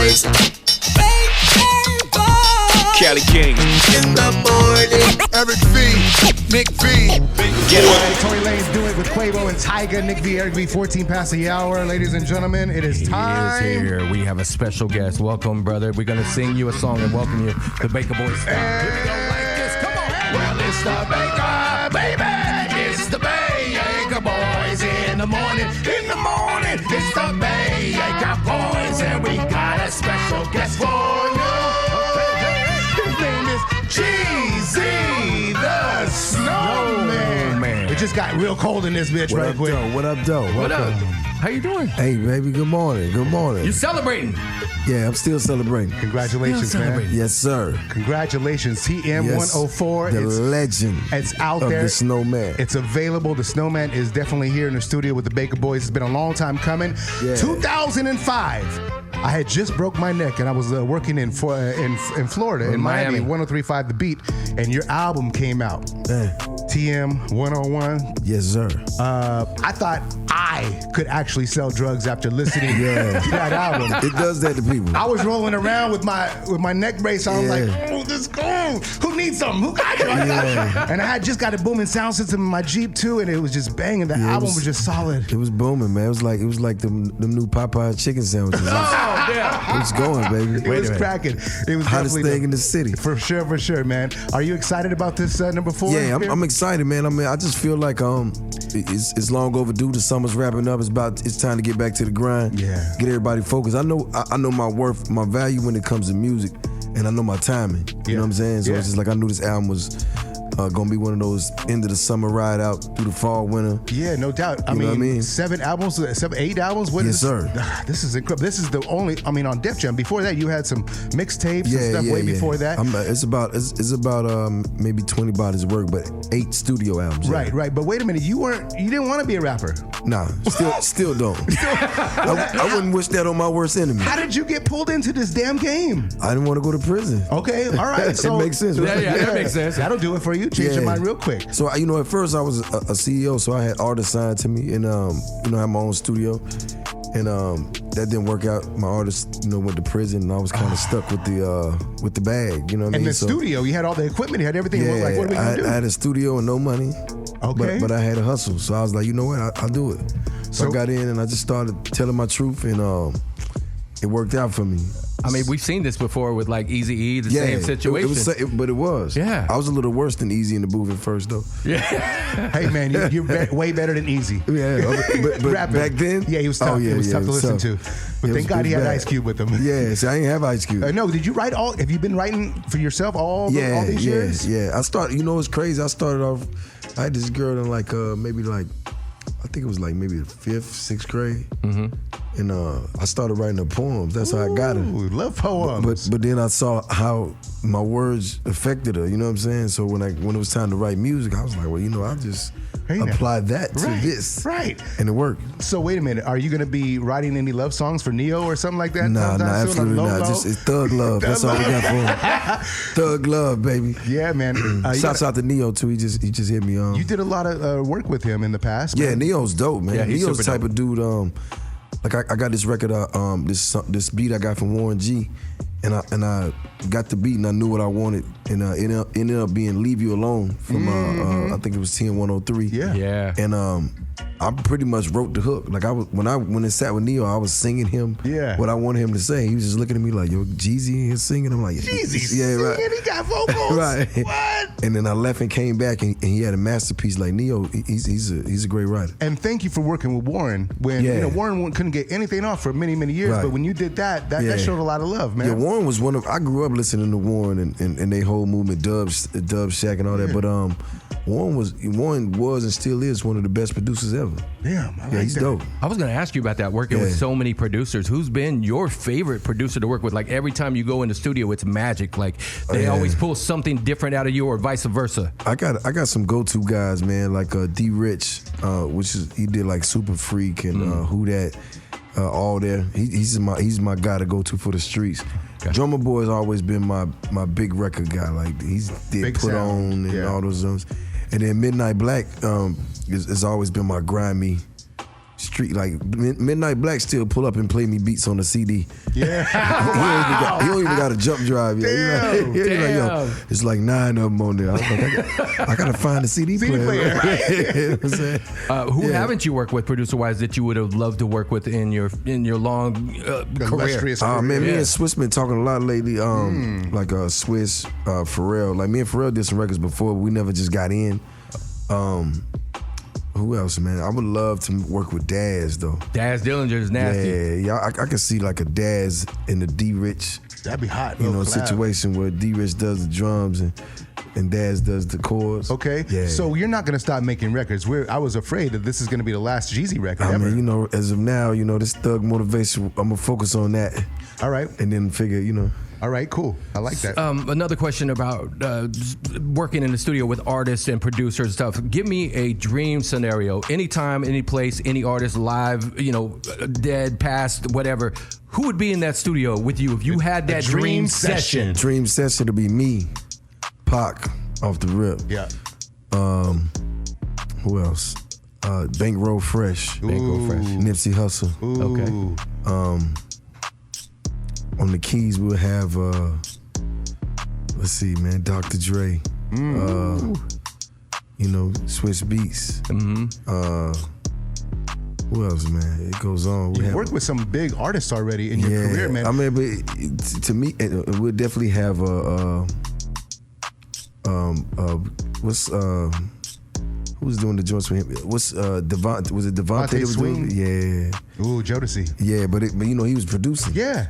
Boyz. Cali King. In the morning. Eric V. Nick V. Get it. Tory Lanez do it with Quavo and Tyga. Nick V, Eric V, 14 past the hour. Ladies and gentlemen, it is time. He is here. We have a special guest. Welcome, brother. We're going to sing you a song and welcome you to Baka Boyz Show. Here we go like this. Come on. Well, it's the Baka, baby. It's the Baka Boyz in the morning. In the morning, it's the Baka Boyz. And we got a special guest for you. His name is Jeezy, the Snowman. It just got real cold in this bitch right quick. What up, though? What up? How you doing? Hey, baby, good morning. Good morning. You celebrating? Yeah, I'm still celebrating. Congratulations, man. Yes, sir. Congratulations. TM104. The legend. It's out of there. The Snowman. It's available. The Snowman is definitely here in the studio with the Baka Boyz. It's been a long time coming. Yeah. 2005. I had just broke my neck and I was working in Florida, in Miami, 103.5 The Beat, and your album came out. TM 101. Yes, sir. I thought I could actually sell drugs after listening to that album. It does that to people. I was rolling around with my neck brace. I was like, oh, this is cool. Who needs something? Who got it? And I had just got a booming sound system in my Jeep too, and it was just banging. The album was just solid. It was booming, man. It was like them new Popeye chicken sandwiches. Yeah. It was going, baby. It was cracking. It was hottest thing in the city. For sure, man. Are you excited about this number 4? Yeah, I'm excited, man. I mean, I just feel like it's long overdue. The summer's wrapping up. It's time to get back to the grind. Yeah. Get everybody focused. I know my worth, my value when it comes to music, and I know my timing. You know what I'm saying? So it's just like I knew this album was gonna be one of those end of the summer ride out through the fall, winter. Yeah, no doubt. I mean, 8 albums. Yes, sir. This is incredible. This is the only. I mean, on Def Jam. Before that, you had some mixtapes and stuff way before that. It's about maybe 20 bodies of work, but 8 studio albums. Right. But wait a minute, you didn't want to be a rapper. Nah, still don't. I wouldn't wish that on my worst enemy. How did you get pulled into this damn game? I didn't want to go to prison. Okay, all right. So, it makes sense. Right? Yeah, that makes sense. That'll do it for you. Change your mind real quick. So at first I was a CEO, so I had artists signed to me, and I had my own studio, and that didn't work out. My artist, went to prison, and I was kind of stuck with the bag. You know what I mean? And the studio, you had all the equipment, you had everything. Yeah, like, what are we gonna do? I had a studio and no money. Okay. But I had a hustle, so I was like, you know what? I'll do it. So I got in and I just started telling my truth, and it worked out for me. I mean, we've seen this before with like Eazy-E, the same situation. But it was. Yeah. I was a little worse than Eazy in the booth at first, though. Yeah. Hey, man, you're way better than Eazy. Yeah. But back then? Yeah, he was tough. It was tough to listen to. But thank God he had Ice Cube with him. Yeah, see, I ain't have Ice Cube. No, did you write have you been writing for yourself all these years? Yeah. I started, it's crazy. I started off, I had this girl in I think it was like maybe the 5th, 6th grade. Mm-hmm. And I started writing her poems. That's how I got her. Love poems. But then I saw how my words affected her. You know what I'm saying? So when it was time to write music, I was like, well, I'll just apply that to this. Right. And it worked. So wait a minute. Are you going to be writing any love songs for Neo or something like that? Nah, absolutely not. Just it's thug love. That's all we got for him. Thug love, baby. Yeah, man. Shouts out to Neo too. He just hit me on. You did a lot of work with him in the past. Yeah, man. Neo's dope, man. Yeah, Neo's the type of dude. Like I got this record, this beat I got from Warren G, and I got the beat and I knew what I wanted, and it ended up being "Leave You Alone" from I think it was TM103. Yeah. And I pretty much wrote the hook. Like when it sat with Neo, I was singing him what I wanted him to say. He was just looking at me like, "Yo, Jeezy in here singing." I'm like, Jeezy's singing, right. He got vocals. Right. What? And then I left and came back, and he had a masterpiece. Like Neo, he's a great writer. And thank you for working with Warren when Warren couldn't get anything off for many years. Right. But when you did that showed a lot of love, man. Yeah, Warren was I grew up listening to Warren and they whole movement, Dub Shack and all that. But Warren was and still is one of the best producers ever. Damn, I like he's that. dope. I was going to ask you about that, working with so many producers. Who's been your favorite producer to work with? Like every time you go in the studio, it's magic. Like they always pull something different out of you or vice versa. I got some go-to guys, man, like D Rich, he did like Super Freak and Who That, all there. He's my guy to go to for the streets. Okay. Drummer Boy's always been my big record guy. Like he's did big Put sound. On and all those zones. And then Midnight Black has always been my grimy street. Like Midnight Black still pull up and play me beats on the CD. Yeah. He don't even got a jump drive yet. Damn. He's like, yo, it's like 9 of them on there. I was like, I gotta find a CD player. Right? You know what I'm saying? Who haven't you worked with producer wise that you would have loved to work with in your long career? Man, me and Swiss been talking a lot lately. Like Swiss, Pharrell. Like me and Pharrell did some records before, but we never just got in. Who else, man? I would love to work with Daz though. Daz Dillinger is nasty. Yeah, I could see like a Daz in the D Rich. That'd be hot. Situation where D Rich does the drums and Daz does the chords. Okay. Yeah. So you're not gonna stop making records. I was afraid that this is gonna be the last Jeezy record I ever. mean, as of now, this Thug Motivation, I'm gonna focus on that. All right. And then figure, All right, cool. I like that. Another question about working in the studio with artists and producers and stuff. Give me a dream scenario. Anytime, any place, any artist, live, dead, past, whatever. Who would be in that studio with you if you had that dream session? Dream session to be me, Pac, off the rip. Yeah. Who else? Bankroll Fresh. Bankroll Fresh. Nipsey Hussle. Okay. On the keys we'll have let's see, man, Dr. Dre. Swiss Beats. Who else, man? It goes on. You worked with some big artists already in your career, man. I mean, but to me, we'll definitely have who's doing the joints with him? What's Devontae? Was it Devontae that was doing it? Yeah. Ooh, Jodeci. Yeah, but he was producing. Yeah.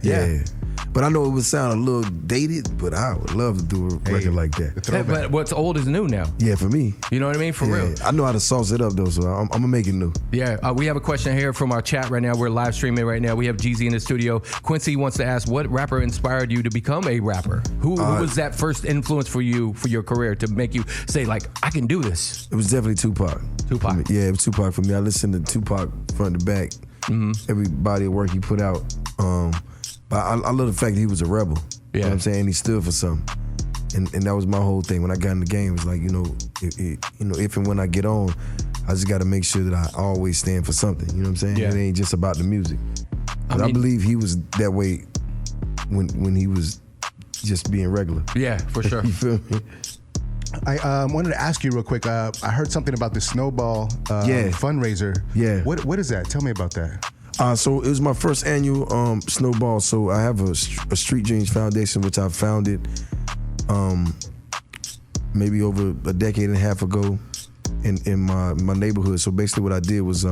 But I know it would sound a little dated, but I would love to do a record like that. Yeah, but what's old is new now. Yeah, for me. You know what I mean? For real. I know how to sauce it up though, so I'm gonna make it new. Yeah, we have a question here from our chat right now. We're live streaming right now. We have Jeezy in the studio. Quincy wants to ask, what rapper inspired you to become a rapper? Who was that first influence for you for your career to make you say like, I can do this? It was definitely Tupac. Tupac. Yeah, it was Tupac for me. I listened to Tupac front to back. Every body of work he put out. But I love the fact that he was a rebel. You know what I'm saying? He stood for something. And that was my whole thing. When I got in the game, it was like, if and when I get on, I just got to make sure that I always stand for something. You know what I'm saying? Yeah. It ain't just about the music. But I believe he was that way when he was just being regular. Yeah, for sure. You feel me? I wanted to ask you real quick. I heard something about the Snowball fundraiser. Yeah. What is that? Tell me about that. So it was my first annual Snowball. So I have a Street Dreams Foundation, which I founded maybe over a decade and a half ago in my neighborhood. So basically what I did was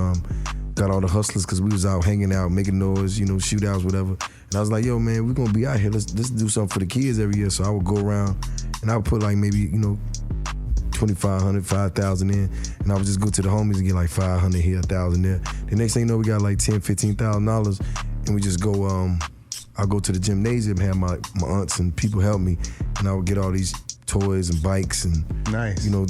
got all the hustlers, because we was out hanging out, making noise, shootouts, whatever. And I was like, yo, man, we're gonna be out here. Let's do something for the kids every year. So I would go around and I would put like maybe, 2,500, 5,000 in, and I would just go to the homies and get like 500 here, 1,000 there. The next thing you know, we got like $10,000, $15,000, and we just go. I'll go to the gymnasium, have my aunts and people help me, and I would get all these toys and bikes and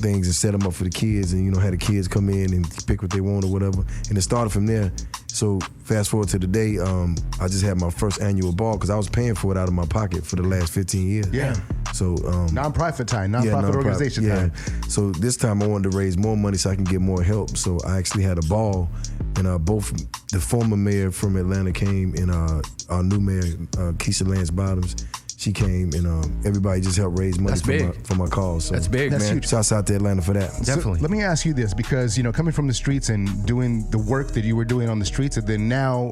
things and set them up for the kids, and have the kids come in and pick what they want or whatever. And it started from there. So fast forward to today, I just had my first annual ball because I was paying for it out of my pocket for the last 15 years. Yeah. So nonprofit time, nonprofit organization time. So this time I wanted to raise more money so I can get more help. So I actually had a ball, and both the former mayor from Atlanta came, and our new mayor, Keisha Lance Bottoms, she came, and everybody just helped raise money for my cause. So that's big, that's man. Huge. Shouts out to Atlanta for that. Definitely. So let me ask you this, because coming from the streets and doing the work that you were doing on the streets, and then now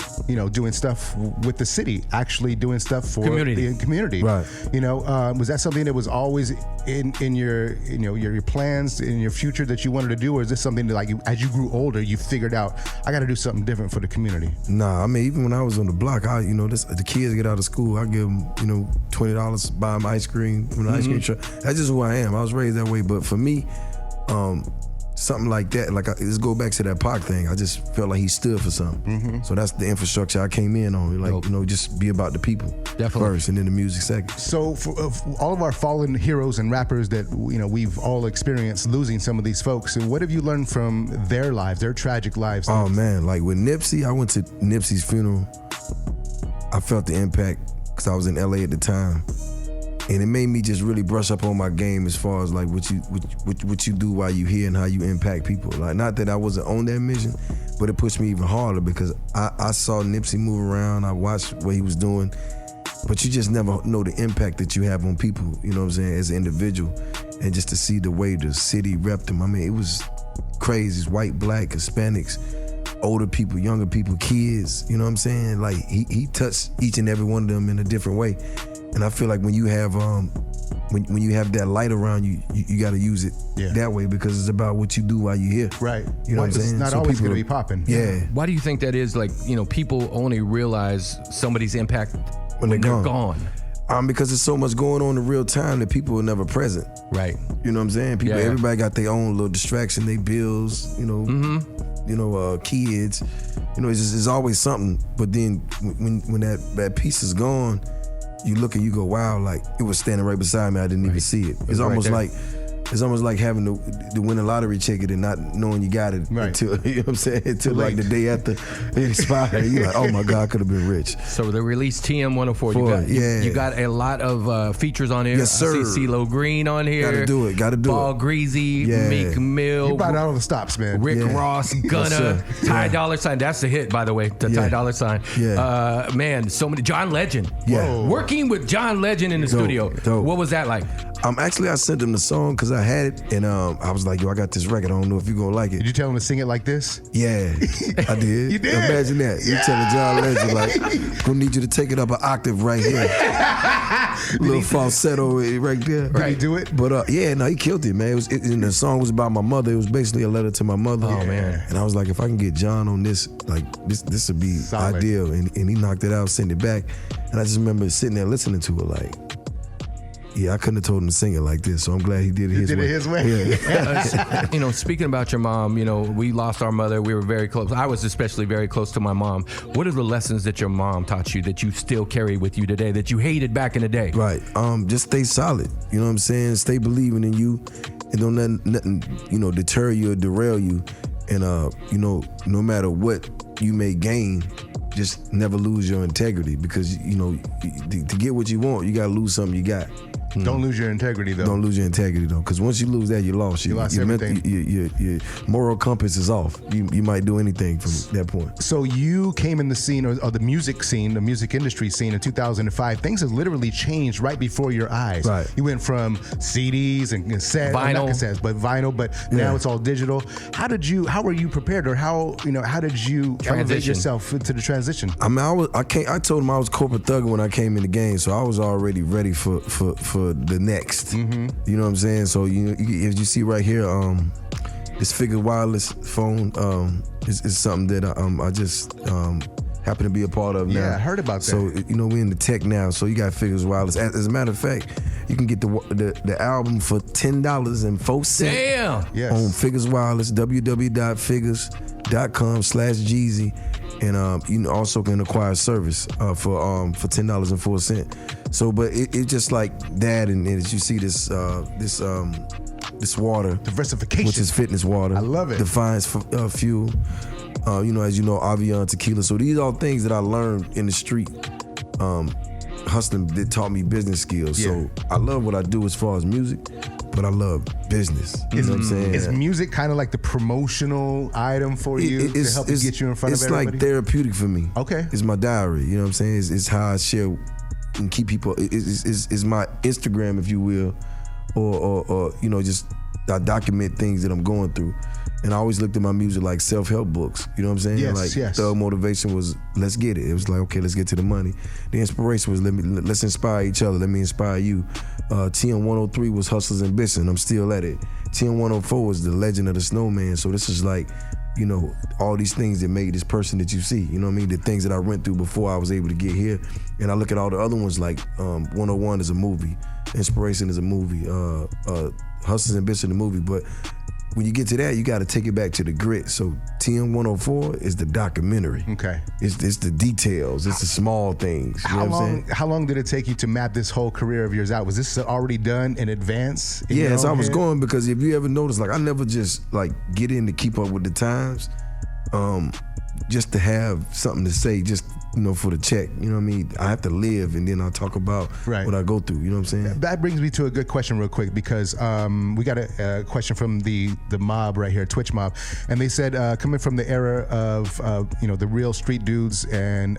doing stuff with the city, actually doing stuff for the community. Right. Was that something that was always in your plans in your future that you wanted to do, or is this something that as you grew older you figured out I got to do something different for the community? Nah, I mean, even when I was on the block, the kids get out of school, I give them $20, buy them ice cream from the ice cream truck. That's just who I am. I was raised that way. But for me, something like that, let's go back to that Pac thing. I just felt like he stood for something. So that's the infrastructure I came in on. Just be about the people first, and then the music second. So for all of our fallen heroes and rappers that we've all experienced losing some of these folks, what have you learned from their lives, their tragic lives? Oh man, like with Nipsey, I went to Nipsey's funeral. I felt the impact because I was in LA at the time, And it made me just really brush up on my game as far as like what you do while you here and how you impact people. Like, not that I wasn't on that mission, but it pushed me even harder because I saw Nipsey move around. I watched what he was doing, but you just never know the impact that you have on people. You know what I'm saying? As an individual, and just to see the way the city repped him. I mean, it was crazy. It's white, black, Hispanics, older people, younger people, kids. You know what I'm saying? Like he touched each and every one of them in a different way. And I feel like when you have when you have that light around you, you got to use it that way because it's about what you do while you're here. Right. You know what I'm saying? It's not always going to be popping. Yeah. Why do you think that is? Like, you know, people only realize somebody's impact when they're gone. Because there's so much going on in real time that people are never present. Right. You know what I'm saying? People, everybody got their own little distraction, they bills, you know, kids. You know, it's always something. But then when that piece is gone, you look and you go, wow, like it was standing right beside me. I didn't even see it. It's almost like having to win a lottery ticket and not knowing you got it until, you know what I'm saying, until like the day after it expired. You're like, oh my God, I could have been rich. So they released TM 104. You got a lot of features on here. Yes, sir. I see CeeLo Green on here. Gotta do it. Ball Greasy, Meek Mill. You brought out all the stops, man. Rick Ross, Gunna, Ty Dolla $ign. That's the hit, by the way. Ty Dolla $ign. Yeah. Man, so many. John Legend. Yeah. Working with John Legend in the studio. Dope. What was that like? I sent him the song because I had it, and I was like, yo, I got this record. I don't know if you're going to like it. Did you tell him to sing it like this? Yeah, I did. You did? Imagine that. You telling John Legend, like, gonna need you to take it up an octave right here. Little falsetto right there. Did he do it? But he killed it, man. And the song was about my mother. It was basically a letter to my mother. Oh, man. And I was like, if I can get John on this, like, this would be solid. Ideal. And he knocked it out, sent it back. And I just remember sitting there listening to it like, yeah, I couldn't have told him to sing it like this, so I'm glad he did it his way. Yeah. You know, speaking about your mom, you know, we lost our mother. We were very close. I was especially very close to my mom. What are the lessons that your mom taught you that you still carry with you today that you hated back in the day? Right. Just stay solid. You know what I'm saying? Stay believing in you, and don't let nothing, you know, deter you or derail you. And you know, no matter what you may gain, just never lose your integrity because, you know, to get what you want, you got to lose something you got. Don't lose your integrity, though. Don't lose your integrity, though, because once you lose that, you lost. You lost everything. Your moral compass is off. You might do anything from that point. So you came in the scene, or the music scene, the music industry scene in 2005. Things have literally changed right before your eyes. Right. You went from CDs and cassettes, Vinyl. not cassettes, but vinyl. But now it's all digital. How were you prepared, or how did you elevate yourself into the transition? I mean, I told him I was corporate thugger when I came in the game, so I was already ready for the next. Mm-hmm. You know what I'm saying? So if you see right here, this Figures Wireless phone is something that I just happen to be a part of now. Yeah, I heard about that. So you know we're in the tech now. So you got Figures Wireless. As a matter of fact, you can get the album for $10.04. Damn. Yes. On Figures Wireless, www.figures.com/Jeezy. And you also can acquire service for $10.04. So, but it just like that, and as you see this water, Diversification, which is fitness water. I love it. Defiance fuel. You know, as you know, Avion tequila. So these are all things that I learned in the street. Hustling that taught me business skills. Yeah. So I love what I do as far as music, but I love business. You know what I'm saying? Is music kind of like the promotional item for you to help get you in front of everybody? It's like therapeutic for me. Okay. It's my diary. You know what I'm saying? It's how I share and keep people. It's my Instagram, if you will, or you know, just I document things that I'm going through. And I always looked at my music like self-help books. You know what I'm saying? Yes, like Thug motivation was, let's get it. It was like, okay, let's get to the money. The inspiration was, let's inspire each other. Let me inspire you. TM 103 was Hustler's Ambition. I'm still at it. TM 104 was the legend of the Snowman. So this is like, you know, all these things that made this person that you see. You know what I mean? The things that I went through before I was able to get here. And I look at all the other ones like 101 is a movie. Inspiration is a movie. Hustler's Ambition, the movie. But when you get to that, you got to take it back to the grit. So TM 104 is the documentary. Okay. It's the details. It's the small things. You know what I'm saying? How long did it take you to map this whole career of yours out? Was this already done in advance? Yes, I was going because if you ever notice, like I never just like get in to keep up with the times, just to have something to say, just for the check. You know what I mean? I have to live, and then I'll talk about what I go through. You know what I'm saying? That brings me to a good question real quick, because we got a question from the mob right here, Twitch mob, and they said coming from the era of the real street dudes and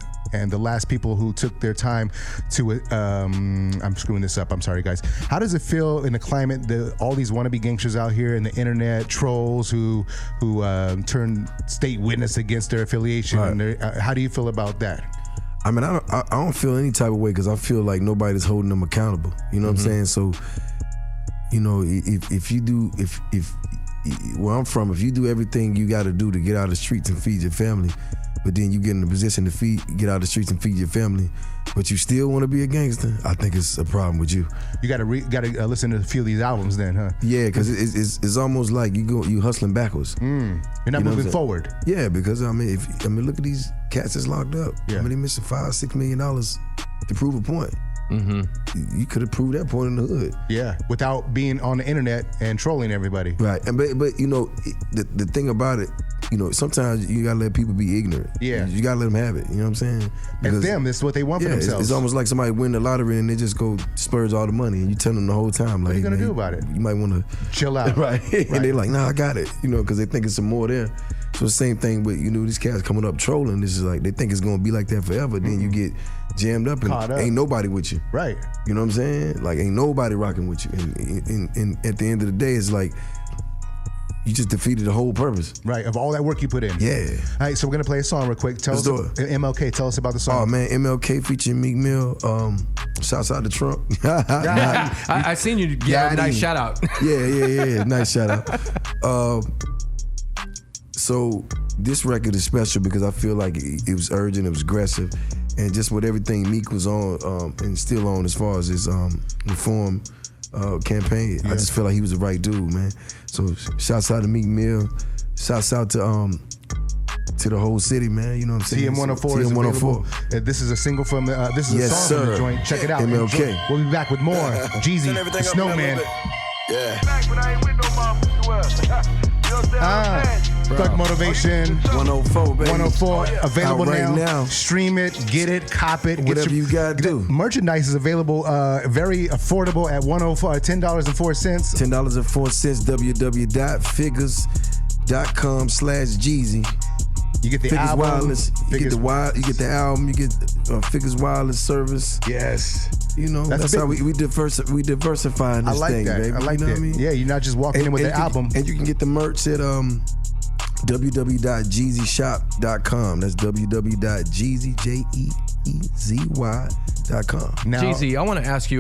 the last people who took their time to I'm screwing this up. I'm sorry, guys. How does it feel in the climate, all these wannabe gangsters out here and the internet trolls who turn state witness against their affiliation? Right. And how do you feel about that? I mean, I don't feel any type of way, because I feel like nobody's holding them accountable. You know what I'm saying? So, if you do, if where I'm from, if you do everything you got to do to get out of the streets and feed your family, but then you get in a position to get out of the streets and feed your family, but you still want to be a gangster, I think it's a problem with you. You got to listen to a few of these albums then, huh? Yeah, because it's almost like you hustling backwards. You're not moving forward. Yeah, because I mean, look at these cats that's locked up. Yeah. I mean, they missing $5-6 million to prove a point. Mm-hmm. You could have proved that point in the hood. Yeah, without being on the internet and trolling everybody. Right, and but the thing about it, sometimes you gotta let people be ignorant. Yeah, you gotta let them have it. You know what I'm saying? Because them, this is what they want for themselves. It's almost like somebody win the lottery and they just go splurge all the money, and you tell them the whole time, like, what are you gonna do about it? You might want to chill out, right? And they're like, nah, I got it. Because they think it's some more there. So the same thing with these cats coming up trolling. This is like they think it's gonna be like that forever. Then you get jammed up and ain't nobody with you. Right. You know what I'm saying? Like ain't nobody rocking with you. And at the end of the day, it's like you just defeated the whole purpose. Right, of all that work you put in. Yeah. All right, so we're gonna play a song real quick. Let's do it. MLK, tell us about the song. Oh man, MLK featuring Meek Mill. Shouts out to Trump. I seen you get a nice shout out. Yeah. Nice shout out. So this record is special because I feel like it was urgent, it was aggressive, and just with everything Meek was on and still on as far as his reform campaign, I just feel like he was the right dude, man. So shouts out to Meek Mill, shouts out to the whole city, man. You know what I'm saying? TM104 is available. This is a single from this is a song from the joint. Check it out. MLK. We'll be back with more. Jeezy, the Snowman. Thug Motivation 104, baby. 104 available right now. Stream it, get it, cop it. Whatever you got to do. Merchandise is available, very affordable at $10.04. $10.04. www.figures.com/Jeezy. You get the Figures album. Wireless. You get the album. You get Figures Wireless service. Yes. That's how we diversifying this thing, that. baby. I like that. What I mean? Yeah, you're not just walking in with the album. And you can get the merch at www.jeezyshop.com. That's www.jeezy.com. Now, Jeezy, I want to ask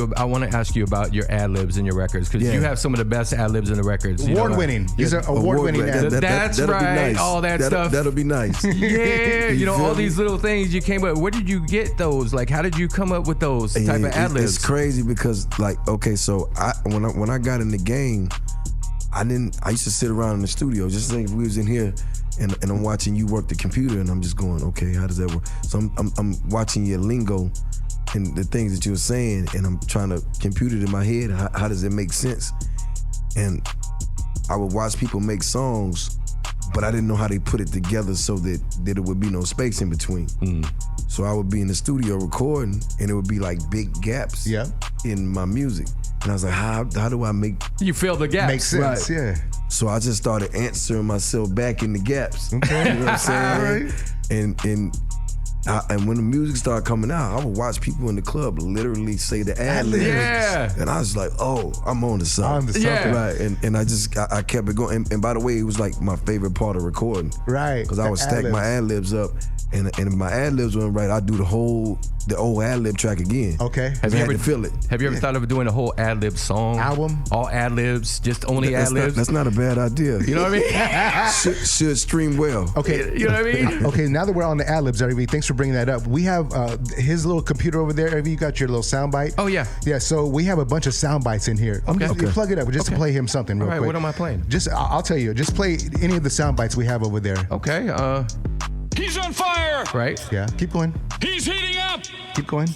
you about your ad libs in your records, because you have some of the best ad libs in the records. Award winning. These are award winning ad libs. That's right. Nice. All that stuff. That'll be nice. Yeah, all these little things you came up. Where did you get those? Like, how did you come up with those type of ad libs? It's crazy because, so when I got in the game, I used to sit around in the studio, just think if we was in here and I'm watching you work the computer, and I'm just going, okay, how does that work? So I'm watching your lingo and the things that you're saying, and I'm trying to compute it in my head. How does it make sense? And I would watch people make songs, but I didn't know how they put it together so that there would be no space in between. So I would be in the studio recording, and it would be like big gaps in my music. And I was like, how do I make... You fill the gaps. Makes sense, yeah. So I just started answering myself back in the gaps. Okay. You know what I'm saying? Right. And when the music started coming out, I would watch people in the club literally say the ad libs. Yeah. And I was like, oh, I'm on to something. Right. And I kept it going. And by the way, it was like my favorite part of recording. Right. Because I would stack my ad libs up. And if my ad libs weren't right, I'd do the old ad lib track again. Okay. Have you ever feel it? Have you ever thought of doing a whole ad lib song? Album? All ad libs, just only ad libs? That's not a bad idea. You know what I mean? should stream well. Okay. You know what I mean? Okay, now that we're on the ad libs, RV, thanks for bringing that up. We have his little computer over there. RV, you got your little soundbite? Oh, yeah. Yeah, so we have a bunch of sound bites in here. Okay. Plug it up just to play him something real quick. What am I playing? I'll tell you. Just play any of the sound bites we have over there. Okay. He's on fire! Right. Yeah, keep going. He's heating up! Keep going.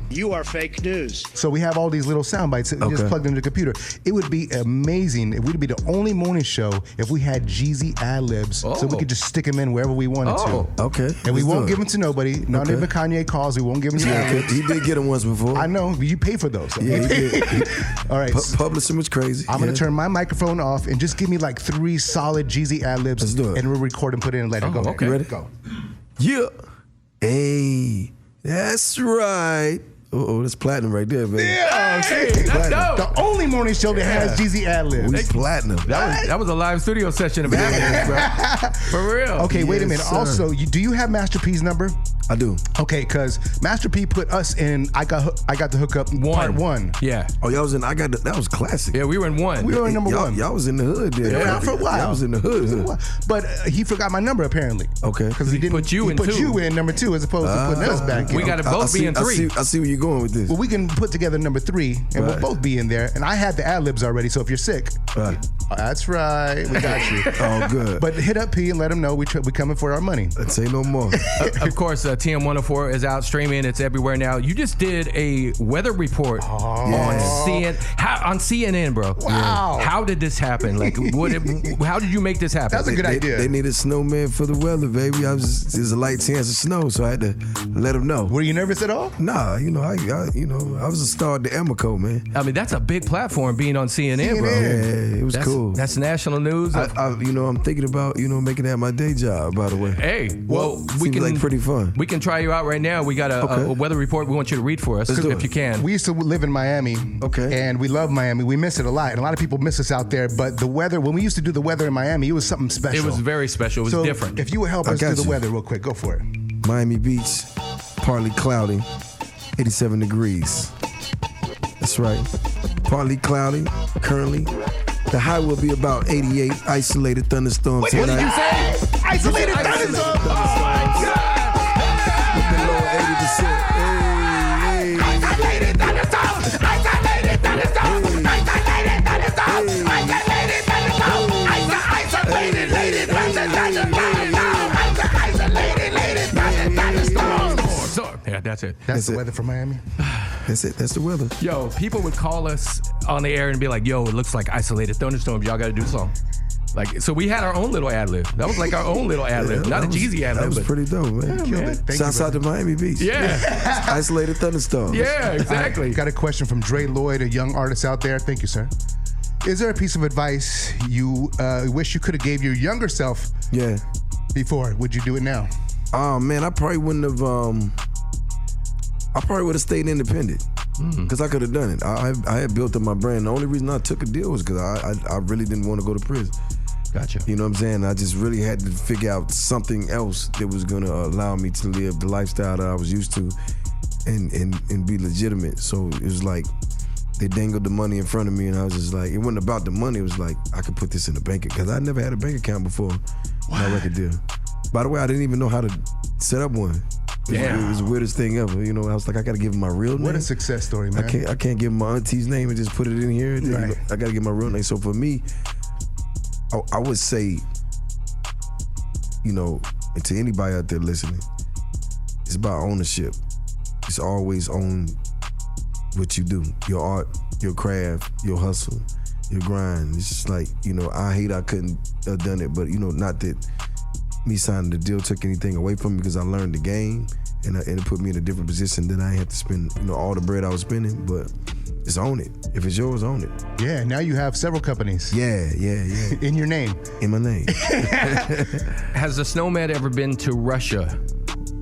You are fake news. So we have all these little sound bites that just plugged into the computer. It would be amazing if we'd be the only morning show if we had Jeezy ad-libs so we could just stick them in wherever we wanted to. Okay. And we won't give them to nobody. Not even Kanye calls. We won't give them to ad-libs. He did get them once before. I know. But you pay for those. Yeah, he did. All right. Publishing was crazy. I'm going to turn my microphone off and just give me like 3 solid Jeezy ad-libs. Let's do it. And we'll record and put it in and let it go. Okay. Ready? Go. Yeah. Hey, that's right. That's platinum right there, baby. Yeah, Hey, that's dope. the only morning show that has Jeezy ad-libs. We platinum. That was a live studio session of For real. Okay, wait a minute. Yes, sir. Also, do you have Master P's number? I do. Okay, because Master P put us in I got to hook up part 1. Yeah. Oh, y'all was in. That was classic. Yeah, we were in 1. We were in number y'all, 1. Y'all was in the hood there. Yeah, for a while. Y'all was in the hood. But he forgot my number apparently. Okay. Because he didn't put you in put 2. you in number 2 as opposed to putting us back in. We got to both be in 3. I see where you're going with this. Well, we can put together number 3 and we'll both be in there. And I had the ad-libs already, so if you're sick, that's right, we got you. Oh, good. But hit up P and let him know we coming for our money. Say no more. Of course, TM 104 is out streaming. It's everywhere now. You just did a weather report on CNN, bro. Wow. How did this happen? Like, how did you make this happen? That's a good idea. They needed Snowman for the weather, baby. There's a light chance of snow, so I had to let them know. Were you nervous at all? Nah, I was a star at the Emico, man. I mean, that's a big platform being on CNN, bro. Yeah, it was That's cool. That's national news. I'm thinking about making that my day job. By the way. Hey, well, we seems can like pretty fun. We can try you out right now. We got a weather report. We want you to read for us Let's do if it. you can. We used to live in Miami. Okay. And we love Miami. We miss it a lot. And a lot of people miss us out there. But the weather, when we used to do the weather in Miami, it was something special. It was very special. It was different. If you would help us got do the you. weather real quick, go for it. Miami Beach, partly cloudy, 87 degrees. That's right. Partly cloudy currently. The high will be about 88. Isolated thunderstorms What did you say? Isolated thunderstorm. Oh my God! Below 80%. Hey. Isolated thunderstorm. Isolated thunderstorm. Isolated thunderstorm. Isolated thunderstorm. Isolated thunderstorm. Yeah, that's it. That's the weather for Miami. That's it. That's the weather. Yo, people would call us on the air and be like, "Yo, it looks like isolated thunderstorms. Y'all got to do a song." Like, so we had our own little ad lib. That was like our own little ad lib, not a Jeezy ad lib. That was pretty dope, man. Killed it. Thank Shouts you, out to Miami Beach. Yeah, Isolated thunderstorms. yeah, exactly. Got a question from Dre Lloyd, a young artist out there. Thank you, sir. Is there a piece of advice you wish you could have gave your younger self Yeah. before? Would you do it now? Oh man, I probably wouldn't have. I probably would have stayed independent because I could have done it. I had built up my brand. The only reason I took a deal was because I really didn't want to go to prison. Gotcha. You know what I'm saying? I just really had to figure out something else that was gonna allow me to live the lifestyle that I was used to, and be legitimate. So it was like they dangled the money in front of me, and I was just like, it wasn't about the money. It was like I could put this in a bank because I never had a bank account before my record deal. By the way, I didn't even know how to set up one. Damn. It was the weirdest thing ever. You know, I was like, I gotta give him my real name. What a success story, man. I can't give him my auntie's name and just put it in here. Right. You know, I gotta give my real name. So for me, I would say, you know, and to anybody out there listening, it's about ownership. It's always own what you do, your art, your craft, your hustle, your grind. It's just like, you know, I hate I couldn't have done it, but you know, not that me signing the deal took anything away from me because I learned the game and it put me in a different position that I ain't have to spend, you know, all the bread I was spending, but it's own it. If it's yours, own it. Yeah, now you have several companies. Yeah. In your name. In my name. Has the Snowman ever been to Russia?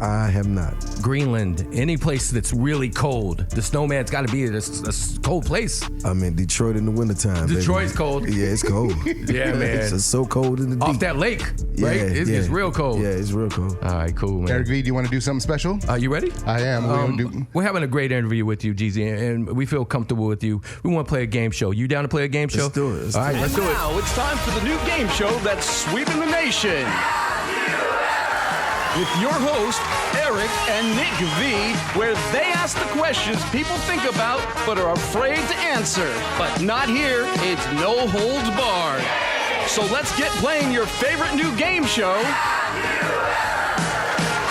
I have not. Greenland, any place that's really cold. The Snowman's got to be at a cold place. I'm in Detroit in the wintertime. Detroit's baby. cold. Yeah, it's cold. Yeah, man. It's so cold in the deep. Off that lake, right? It's real cold. Yeah, it's real cold. All right, cool, man. Eric V, do you want to do something special? You ready? I am. We're having a great interview with you, Jeezy, and we feel comfortable with you. We want to play a game show. You down to play a game show? Let's do it. All right, let's do it. Now it's time for the new game show that's sweeping the nation. With your host, Eric and Nick V, where they ask the questions people think about but are afraid to answer. But not here, it's no holds barred. So let's get playing your favorite new game show.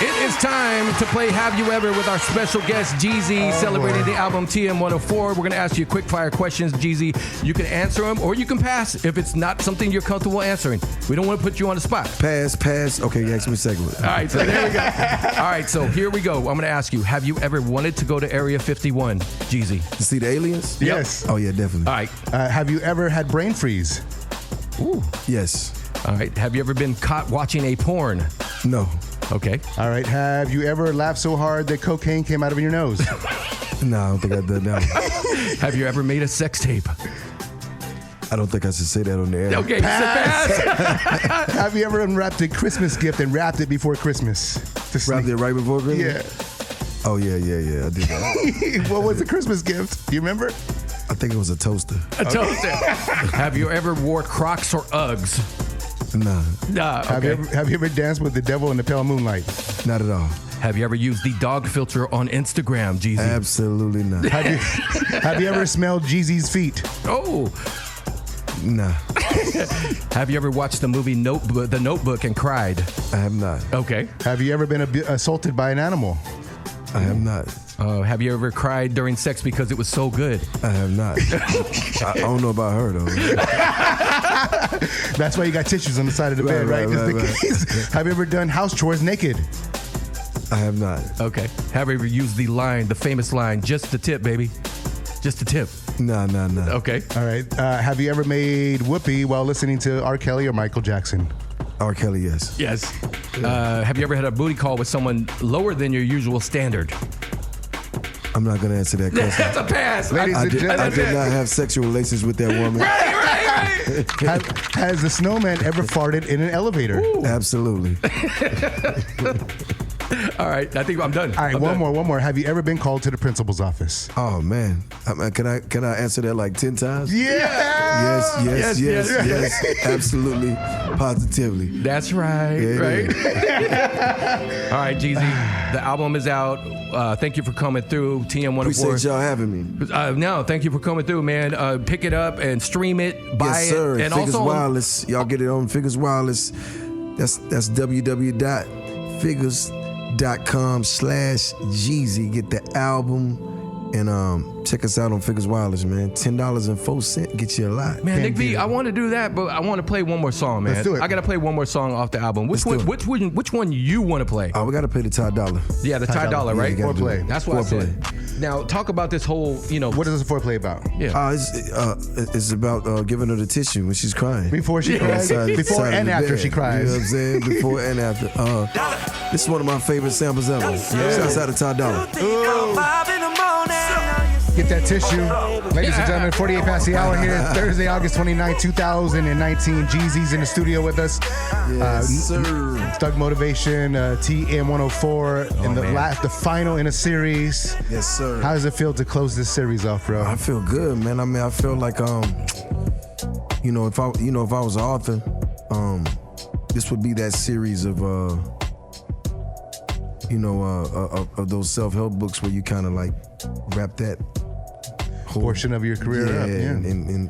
It is time to play Have You Ever with our special guest, Jeezy, celebrating the album TM104. We're going to ask you quick fire questions, Jeezy. You can answer them or you can pass if it's not something you're comfortable answering. We don't want to put you on the spot. Pass. Okay, ask me a second one. All right, so there we go. All right, so here we go. I'm going to ask you, have you ever wanted to go to Area 51, Jeezy? To see the aliens? Yes. Oh, yeah, definitely. All right. Have you ever had brain freeze? Ooh. Yes. All right. Have you ever been caught watching a porn? No. Okay. All right. Have you ever laughed so hard that cocaine came out of your nose? No, I don't think I've done that. Have you ever made a sex tape? I don't think I should say that on the air. Okay, pass. Have you ever unwrapped a Christmas gift and wrapped it before Christmas? Wrapped it right before Christmas? Yeah. Oh, yeah, I did that. What was the Christmas gift? Do you remember? I think it was a toaster. A toaster. Have you ever wore Crocs or Uggs? Nah, Nah. Okay. Have you ever danced with the devil in the pale moonlight? not at all. Have you ever used the dog filter on Instagram, Jeezy? Absolutely not. Have you ever smelled Jeezy's feet? Oh. Nah, Have you ever watched the movie The Notebook and cried? I have not. Okay. Have you ever been assaulted by an animal? I have not. Have you ever cried during sex because it was so good? I have not. I don't know about her, though. That's why you got tissues on the side of the bed, right? Just in case. Have you ever done house chores naked? I have not. Okay. Have you ever used the famous line, just the tip, baby? Just the tip. Nah. Okay. All right. Have you ever made whoopee while listening to R. Kelly or Michael Jackson? R. Kelly, yes. Yes. Have you ever had a booty call with someone lower than your usual standard? I'm not going to answer that question. That's a pass. Ladies and I gentlemen, did not have sexual relations with that woman. Right. has the Snowman ever farted in an elevator? Absolutely. All right. I think I'm done. All right, one more. Have you ever been called to the principal's office? Oh, man. Can I answer that like 10 times? Yeah. Yes. Absolutely. Positively. That's right. Yeah, right. All right, Jeezy. The album is out. Thank you for coming through. TM104. Appreciate y'all having me. No, thank you for coming through, man. Pick it up and stream it. Buy Yes, sir. it. And Figures also Wireless. Y'all get it on Figures Wireless. That's www.figures.com/Jeezy. Get the album and check us out on Figures Wireless, man. $10.04 get you a lot. Man, Nick V, I want to do that, but I want to play one more song, man. Let's do it. I got to play one more song off the album. Which Let's one? do it. Which one you want to play? Oh, we got to play the Ty Dolla. Yeah, the Ty Dolla, right? Yeah, you gotta do Foreplay. it. That's what I Foreplay. said. Now, talk about this whole, What is the foreplay about? Yeah. It's about giving her the tissue when she's crying. Before she cried? Before and after she You know what cries. I'm saying? Before and after. This is one of my favorite samples ever. Shouts out to Ty Dolla. Get that tissue. Ladies and gentlemen, 48 past the hour here. Thursday, August 29, 2019. Jeezy's in the studio with us. Yes, sir. Thug Motivation, TM104, and man. the final in a series. Yes, sir. How does it feel to close this series off, bro? I feel good, man. I mean, I feel like if I was an author, this would be that series of of those self-help books where you kind of like wrap that whole Portion of your career up, yeah. and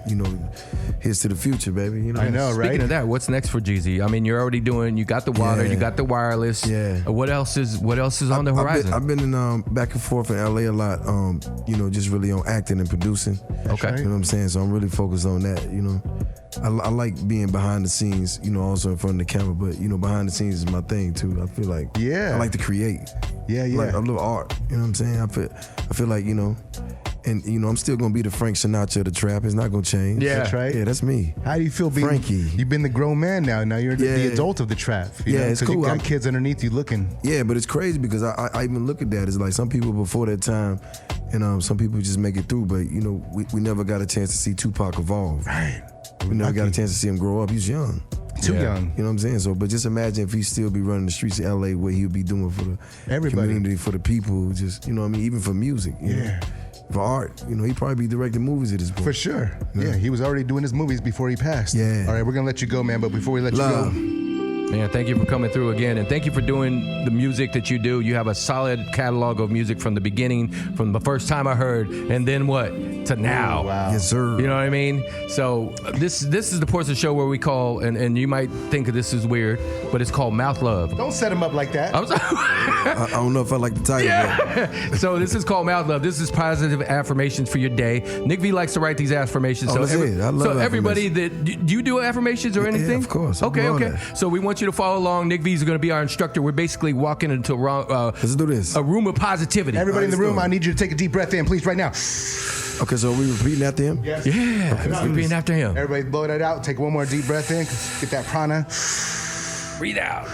here's to the future, baby. You know, I know, right? Speaking of that, what's next for Jeezy? I mean, you're already doing. You got the water. Yeah. You got the wireless. Yeah. What else is on the horizon? I've been in back and forth in LA a lot. Just really on acting and producing. Okay. You know what I'm saying? So I'm really focused on that. You know, I like being behind the scenes. Also in front of the camera, but behind the scenes is my thing too. I feel like I like to create. Yeah. Like a little art. You know what I'm saying? I feel like and I'm still gonna be the Frank Sinatra of the trap. It's not gonna change. Yeah. That's right. Yeah, that's me. How do you feel being Frankie? You've been the grown man now. Now you're the Yeah. adult of the trap. It's cool. You got kids underneath you looking. Yeah, but it's crazy because I even look at that as like some people before that time, and some people just make it through. But we never got a chance to see Tupac evolve. Right. We never got a chance to see him grow up. He's young. Too young. You know what I'm saying? So, but just imagine if he still be running the streets of LA, what he would be doing for the Everybody. community, for the people. Just even for music. You know? For art, he'd probably be directing movies at this point. For sure. Yeah, he was already doing his movies before he passed. Yeah. All right, we're going to let you go, man. But before we let Love. you go, Man, thank you for coming through again, and thank you for doing the music that you do. You have a solid catalog of music from the beginning, from the first time I heard, and then what to now. Wow. Yes, sir. You know what I mean? So this is the portion of the show where we call, and you might think this is weird, but it's called Mouth Love. Don't set him up like that. I'm sorry. I don't know if I like the title. Yeah. So this is called Mouth Love. This is positive affirmations for your day. Nick V likes to write these affirmations. Oh, that's it. I love so everybody that do you do affirmations or anything? Yeah, of course. Okay. That. So we want you to follow along. Nick V is going to be our instructor. We're basically walking into Let's do this. a room of positivity. Everybody in the room, I need you to take a deep breath in, please, right now. Okay, so are we repeating after him? Yes. Yeah. Repeating after him. Everybody blow that out. Take one more deep breath in. Get that prana. Breathe out.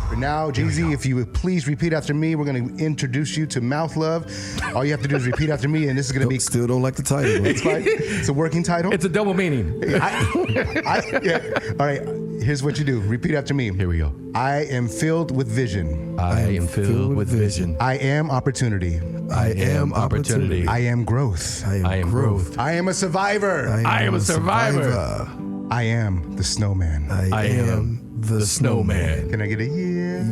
For now, Jeezy, if you would please repeat after me, we're going to introduce you to Mouth Love. All you have to do is repeat after me, and this is going to be... Still don't like the title. It's fine. It's a working title. It's a double meaning. Yeah. All right, here's what you do. Repeat after me. Here we go. I am filled with vision. I am filled with vision. I am opportunity. I am opportunity. I am growth. I am growth. I am a survivor. I am a survivor. I am the snowman. I am the snowman. Can I get a yeah?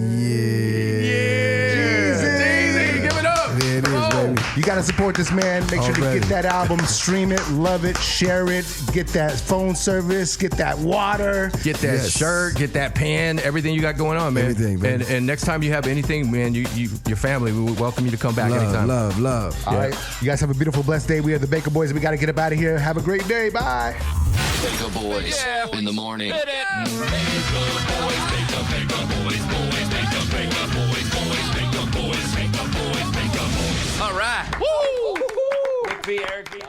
Jeezy, give it up. There it is, baby. You got to support this man. Make sure to Already. get that album, stream it, love it, share it, get that phone service, get that water. Get that Yes. shirt, get that pen, everything you got going on, man. Everything, baby. And next time you have anything, man, your family, we would welcome you to come back anytime. Love. All right. You guys have a beautiful, blessed day. We are the Baka Boyz. We got to get up out of here. Have a great day. Bye. Baka Boyz in the morning. All right. Woo! Nick V, Eric V.